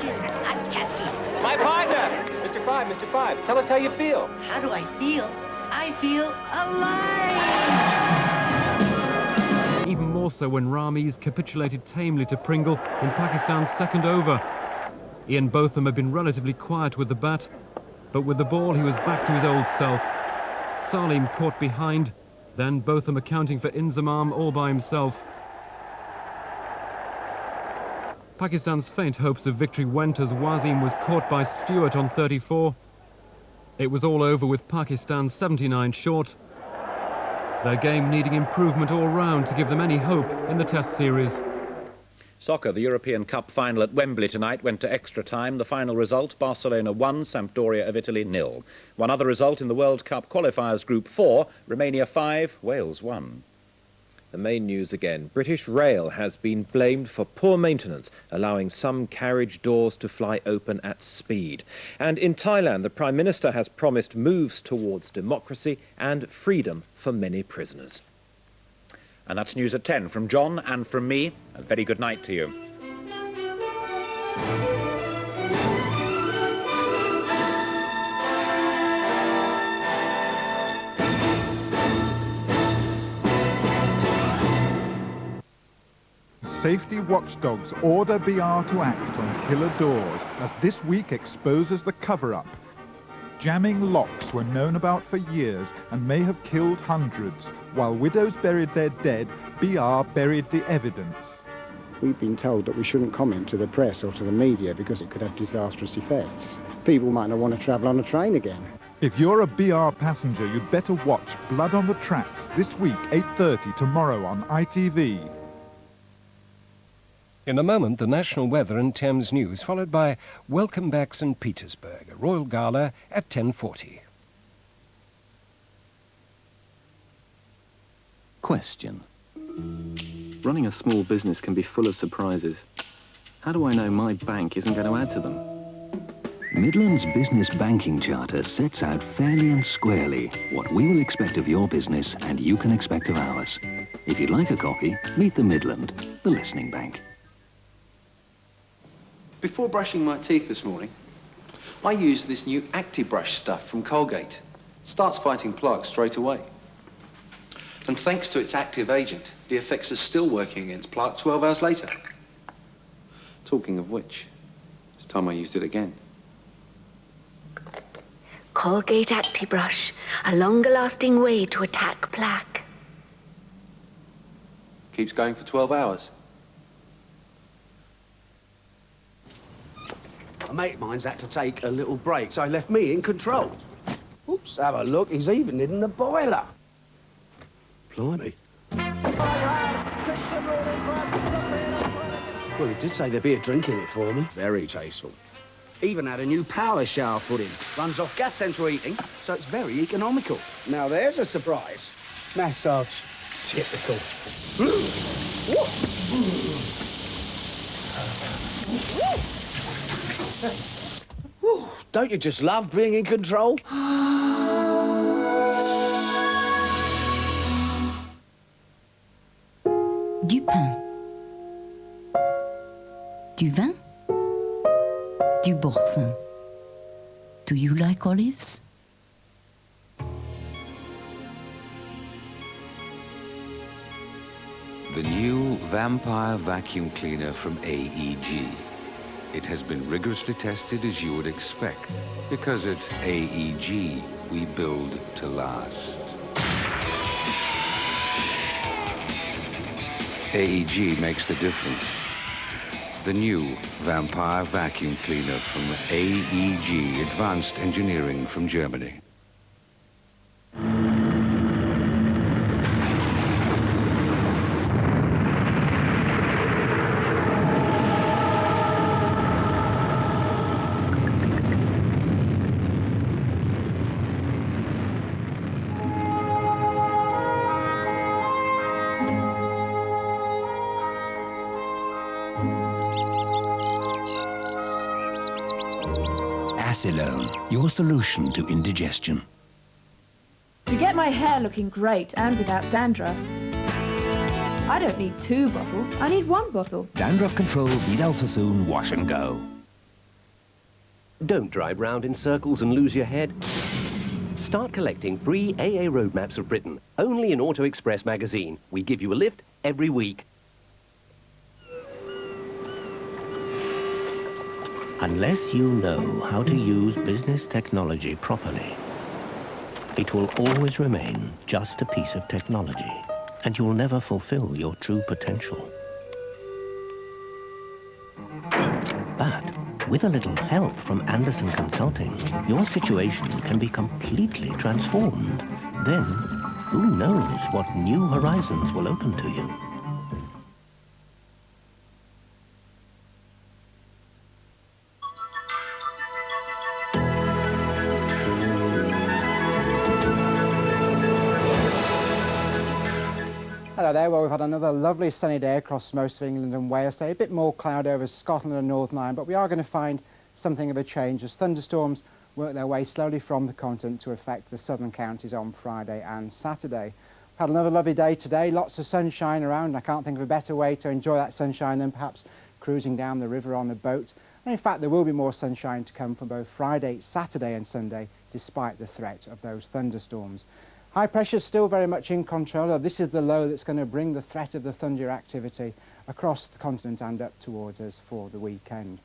Action! Hot Chatskis. My partner! Mr. Five, tell us how you feel. How do I feel? I feel alive! Even more so when Rameez capitulated tamely to Pringle in Pakistan's second over. Ian Botham had been relatively quiet with the bat, but with the ball he was back to his old self. Salim caught behind, then Botham accounting for Inzamam all by himself. Pakistan's faint hopes of victory went as Wasim was caught by Stewart on 34. It was all over with Pakistan 79 short. Their game needing improvement all round to give them any hope in the Test series. Soccer, the European Cup final at Wembley tonight went to extra time. The final result, Barcelona 1, Sampdoria of Italy 0. One other result in the World Cup qualifiers Group 4, Romania 5, Wales 1. The main news again. British Rail has been blamed for poor maintenance, allowing some carriage doors to fly open at speed. And in Thailand, the Prime Minister has promised moves towards democracy and freedom for many prisoners. And that's news at 10 from John and from me. A very good night to you. Safety watchdogs order BR to act on killer doors as this week exposes the cover-up. Jamming locks were known about for years and may have killed hundreds. While widows buried their dead, BR buried the evidence. We've been told that we shouldn't comment to the press or to the media because it could have disastrous effects. People might not want to travel on a train again. If you're a BR passenger, you'd better watch Blood on the Tracks this week, 8:30 tomorrow on ITV. In a moment, the national weather and Thames News, followed by Welcome Back St. Petersburg, a royal gala at 10:40. Question. Running a small business can be full of surprises. How do I know my bank isn't going to add to them? Midland's Business Banking Charter sets out fairly and squarely what we will expect of your business and you can expect of ours. If you'd like a copy, meet the Midland, the listening bank. Before brushing my teeth this morning, I used this new ActiBrush stuff from Colgate. It starts fighting plaques straight away. And thanks to its active agent, the effects are still working against plaque 12 hours later. Talking of which, it's time I used it again. Colgate ActiBrush, a longer-lasting way to attack plaque. Keeps going for 12 hours. A mate of mine's had to take a little break, so he left me in control. Oops, have a look, he's even hidden the boiler. Blimey. Well, he did say there'd be a drink in it for me. Very tasteful. Even had a new power shower put in. Runs off gas central heating, so it's very economical. Now there's a surprise. Massage. Typical. Don't you just love being in control? Du pain. Du vin. Du boursin. Do you like olives? The new Vampire Vacuum Cleaner from AEG. It has been rigorously tested as you would expect, because at AEG, we build to last. AEG makes the difference. The new Vampire Vacuum Cleaner from AEG, Advanced Engineering from Germany. Acilone, your solution to indigestion. To get my hair looking great and without dandruff, I don't need 2 bottles, I need 1 bottle. Dandruff Control Vidal Sassoon Wash and Go. Don't drive round in circles and lose your head. Start collecting free AA road maps of Britain, only in Auto Express magazine. We give you a lift every week. Unless you know how to use business technology properly, it will always remain just a piece of technology, and you'll never fulfill your true potential. But with a little help from Anderson Consulting, your situation can be completely transformed. Then, who knows what new horizons will open to you? Hello there, well we've had another lovely sunny day across most of England and Wales, so a bit more cloud over Scotland and Northern Ireland, but we are going to find something of a change as thunderstorms work their way slowly from the continent to affect the southern counties on Friday and Saturday. We've had another lovely day today, lots of sunshine around. I can't think of a better way to enjoy that sunshine than perhaps cruising down the river on a boat. And in fact there will be more sunshine to come for both Friday, Saturday and Sunday, despite the threat of those thunderstorms. High pressure is still very much in control. This is the low that's going to bring the threat of the thunder activity across the continent and up towards us for the weekend.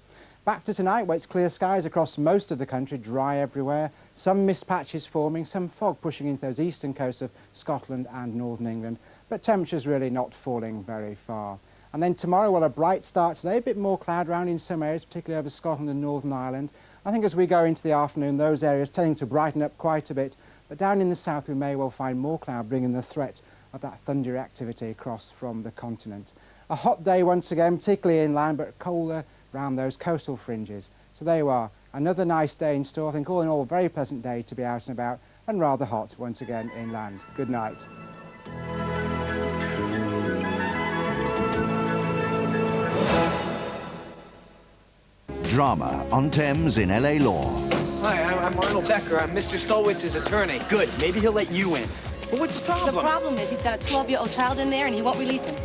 Back to tonight, where it's clear skies across most of the country, dry everywhere, some mist patches forming, some fog pushing into those eastern coasts of Scotland and northern England, but temperatures really not falling very far. And then tomorrow, well, a bright start today, a bit more cloud around in some areas, particularly over Scotland and Northern Ireland. I think as we go into the afternoon, those areas tending to brighten up quite a bit, but down in the south we may well find more cloud, bringing the threat of that thunder activity across from the continent. A hot day once again, particularly inland, but colder around those coastal fringes. So there you are, another nice day in store. I think all in all, a very pleasant day to be out and about, and rather hot once again inland. Good night. Drama on Thames in LA Law. Hi, I'm Arnold Becker. I'm Mr. Stolwitz's attorney. Good. Maybe he'll let you in. But what's the problem? The problem is he's got a 12-year-old child in there and he won't release him.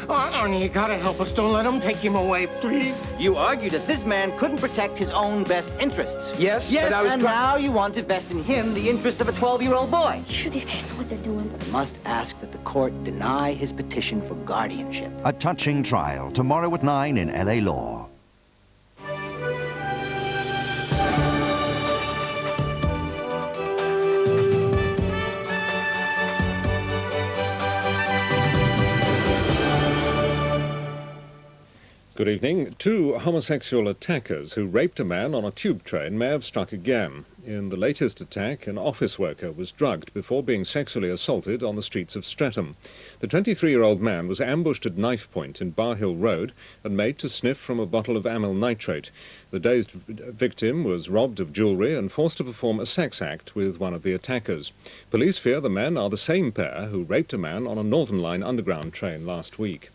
Arnie, you gotta help us. Don't let him take him away, please. You argued that this man couldn't protect his own best interests. Yes, yes, but I was and now you want to vest in him the interests of a 12-year-old boy. Sure, these guys know what they're doing. I must ask that the court deny his petition for guardianship. A touching trial tomorrow at 9 in LA Law. Good evening. Two homosexual attackers who raped a man on a tube train may have struck again. In the latest attack, an office worker was drugged before being sexually assaulted on the streets of Streatham. The 23-year-old man was ambushed at knife point in Bar Hill Road and made to sniff from a bottle of amyl nitrate. The dazed victim was robbed of jewellery and forced to perform a sex act with one of the attackers. Police fear the men are the same pair who raped a man on a Northern Line underground train last week.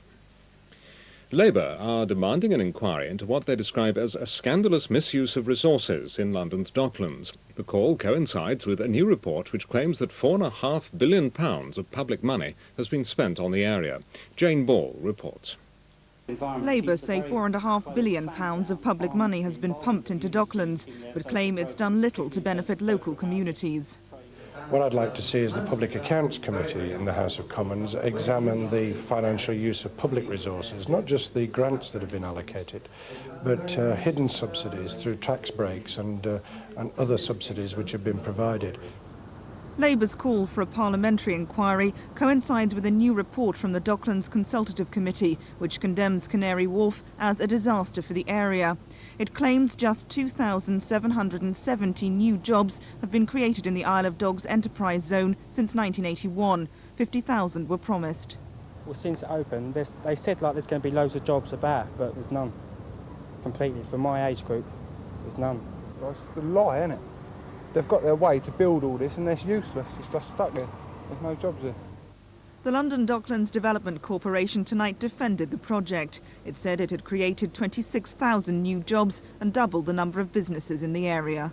Labour are demanding an inquiry into what they describe as a scandalous misuse of resources in London's Docklands. The call coincides with a new report which claims that £4.5 billion of public money has been spent on the area. Jane Ball reports. Labour say £4.5 billion of public money has been pumped into Docklands, but claim it's done little to benefit local communities. What I'd like to see is the Public Accounts Committee in the House of Commons examine the financial use of public resources, not just the grants that have been allocated, but hidden subsidies through tax breaks and other subsidies which have been provided. Labour's call for a parliamentary inquiry coincides with a new report from the Docklands Consultative Committee, which condemns Canary Wharf as a disaster for the area. It claims just 2,770 new jobs have been created in the Isle of Dogs enterprise zone since 1981. 50,000 were promised. Well, since it opened, they said like there's going to be loads of jobs about, but there's none. Completely. For my age group, there's none. Well, it's the lie, isn't it? They've got their way to build all this and it's useless. It's just stuck there. There's no jobs there. The London Docklands Development Corporation tonight defended the project. It said it had created 26,000 new jobs and doubled the number of businesses in the area.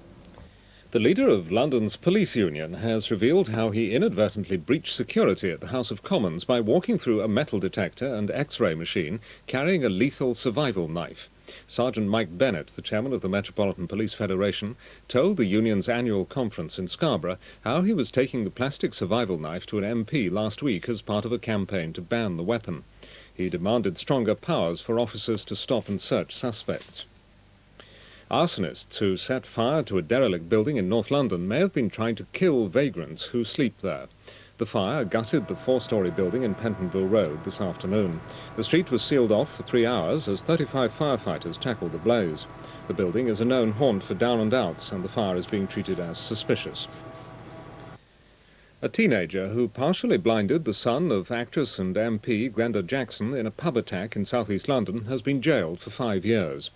The leader of London's police union has revealed how he inadvertently breached security at the House of Commons by walking through a metal detector and X-ray machine carrying a lethal survival knife. Sergeant Mike Bennett, the chairman of the Metropolitan Police Federation, told the union's annual conference in Scarborough how he was taking the plastic survival knife to an MP last week as part of a campaign to ban the weapon. He demanded stronger powers for officers to stop and search suspects. Arsonists who set fire to a derelict building in North London may have been trying to kill vagrants who sleep there. The fire gutted the four-storey building in Pentonville Road this afternoon. The street was sealed off for 3 hours as 35 firefighters tackled the blaze. The building is a known haunt for down and outs, and the fire is being treated as suspicious. A teenager who partially blinded the son of actress and MP Glenda Jackson in a pub attack in southeast London has been jailed for 5 years.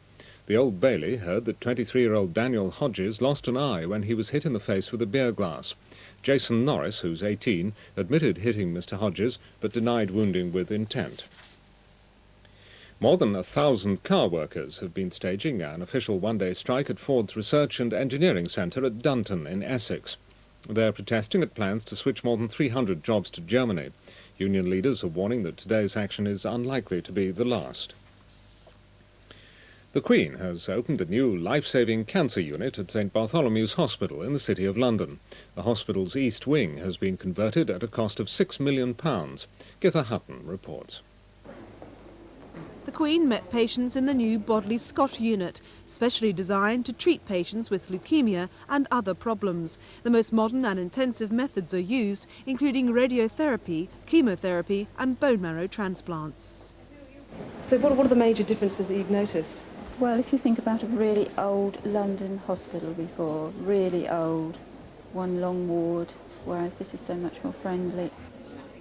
The Old Bailey heard that 23-year-old Daniel Hodges lost an eye when he was hit in the face with a beer glass. Jason Norris, who's 18, admitted hitting Mr. Hodges, but denied wounding with intent. More than 1,000 car workers have been staging an official one-day strike at Ford's Research and Engineering Centre at Dunton in Essex. They're protesting at plans to switch more than 300 jobs to Germany. Union leaders are warning that today's action is unlikely to be the last. The Queen has opened a new life-saving cancer unit at St Bartholomew's Hospital in the City of London. The hospital's East Wing has been converted at a cost of £6 million. Githa Hutton reports. The Queen met patients in the new Bodley Scott unit, specially designed to treat patients with leukemia and other problems. The most modern and intensive methods are used, including radiotherapy, chemotherapy and bone marrow transplants. So what are the major differences that you've noticed? Well, if you think about a really old London hospital before, really old, one long ward, whereas this is so much more friendly.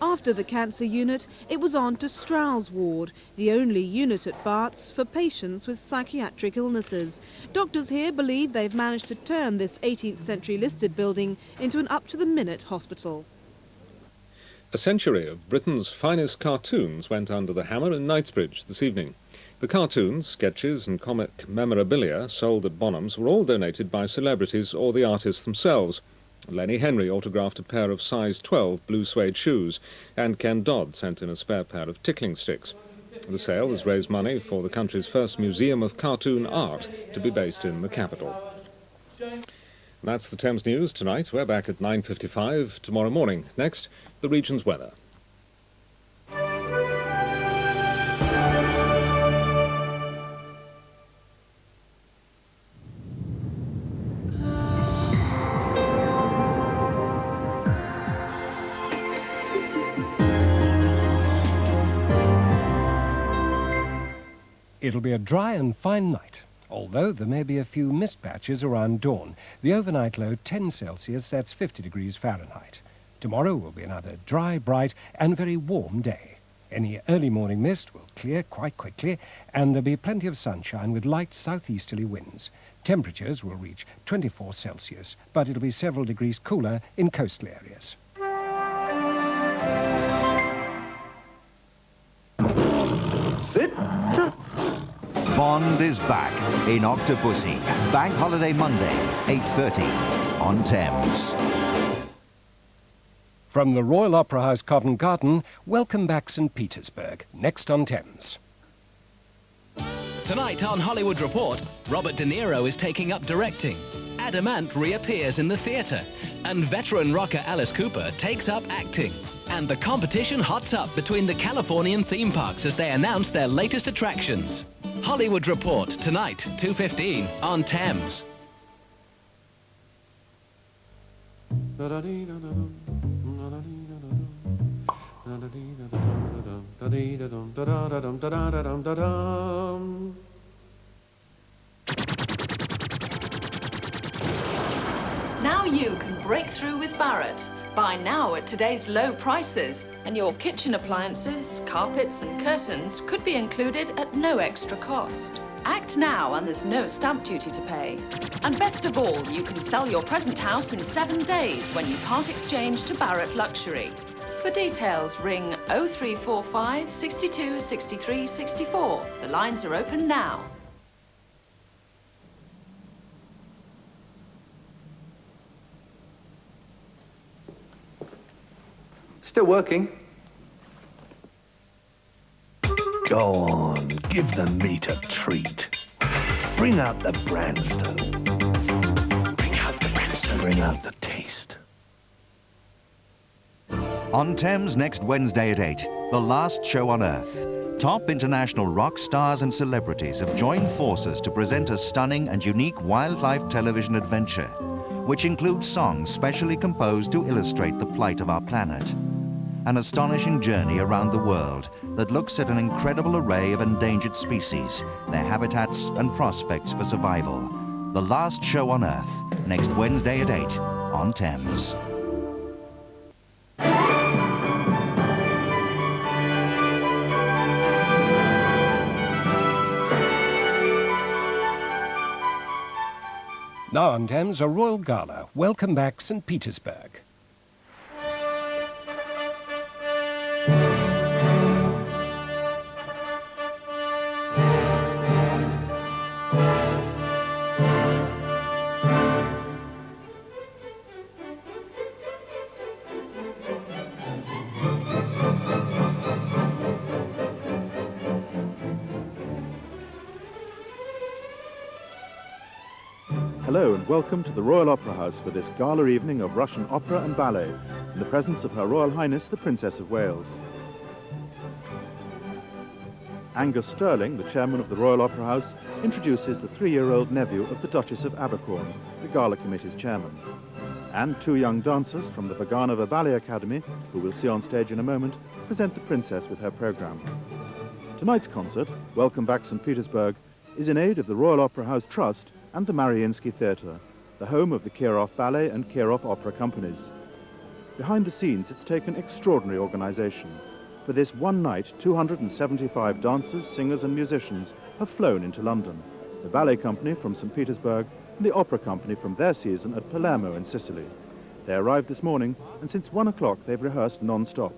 After the cancer unit, it was on to Strauss ward, the only unit at Barts for patients with psychiatric illnesses. Doctors here believe they've managed to turn this 18th century listed building into an up-to-the-minute hospital. A century of Britain's finest cartoons went under the hammer in Knightsbridge this evening. The cartoons, sketches and comic memorabilia sold at Bonhams were all donated by celebrities or the artists themselves. Lenny Henry autographed a pair of size 12 blue suede shoes, and Ken Dodd sent in a spare pair of tickling sticks. The sale has raised money for the country's first museum of cartoon art to be based in the capital. And that's the Thames News tonight. We're back at 9:55 tomorrow morning. Next, the region's weather. It'll be a dry and fine night, although there may be a few mist patches around dawn. The overnight low 10 Celsius, that's 50 degrees Fahrenheit. Tomorrow will be another dry, bright and very warm day. Any early morning mist will clear quite quickly, and there'll be plenty of sunshine with light southeasterly winds. Temperatures will reach 24 Celsius, but it'll be several degrees cooler in coastal areas. Sit. Bond is back in Octopussy. Bank Holiday Monday, 8:30 on Thames. From the Royal Opera House Covent Garden, welcome back St Petersburg, next on Thames. Tonight on Hollywood Report, Robert De Niro is taking up directing. Adam Ant reappears in the theatre, and veteran rocker Alice Cooper takes up acting. And the competition hots up between the Californian theme parks as they announce their latest attractions. Hollywood Report, tonight, 2:15 on Thames. Now you can break through with Barrett. Buy now at today's low prices, and your kitchen appliances, carpets and curtains could be included at no extra cost. Act now and there's no stamp duty to pay. And best of all, you can sell your present house in 7 days when you part exchange to Barrett Luxury. For details, ring 0345 62 63 64. The lines are open now. Still working. Go on, give the meat a treat. Bring out the Branstow. Bring out the Branstow. Bring out the taste. On Thames next Wednesday at 8, the last show on Earth. Top international rock stars and celebrities have joined forces to present a stunning and unique wildlife television adventure, which includes songs specially composed to illustrate the plight of our planet. An astonishing journey around the world that looks at an incredible array of endangered species, their habitats and prospects for survival. The last show on Earth, next Wednesday at 8 on Thames. Now on Thames, a royal gala. Welcome back, St. Petersburg. Hello and welcome to the Royal Opera House for this gala evening of Russian opera and ballet in the presence of Her Royal Highness the Princess of Wales. Angus Sterling, the chairman of the Royal Opera House, introduces the 3-year-old nephew of the Duchess of Abercorn, the gala committee's chairman. And 2 young dancers from the Vaganova Ballet Academy, who we'll see on stage in a moment, present the princess with her program. Tonight's concert, Welcome Back St. Petersburg, is in aid of the Royal Opera House Trust and the Mariinsky Theatre, the home of the Kirov Ballet and Kirov Opera companies. Behind the scenes, it's taken extraordinary organisation. For this one night, 275 dancers, singers and musicians have flown into London, the ballet company from St. Petersburg and the opera company from their season at Palermo in Sicily. They arrived this morning, and since 1 o'clock they've rehearsed non-stop.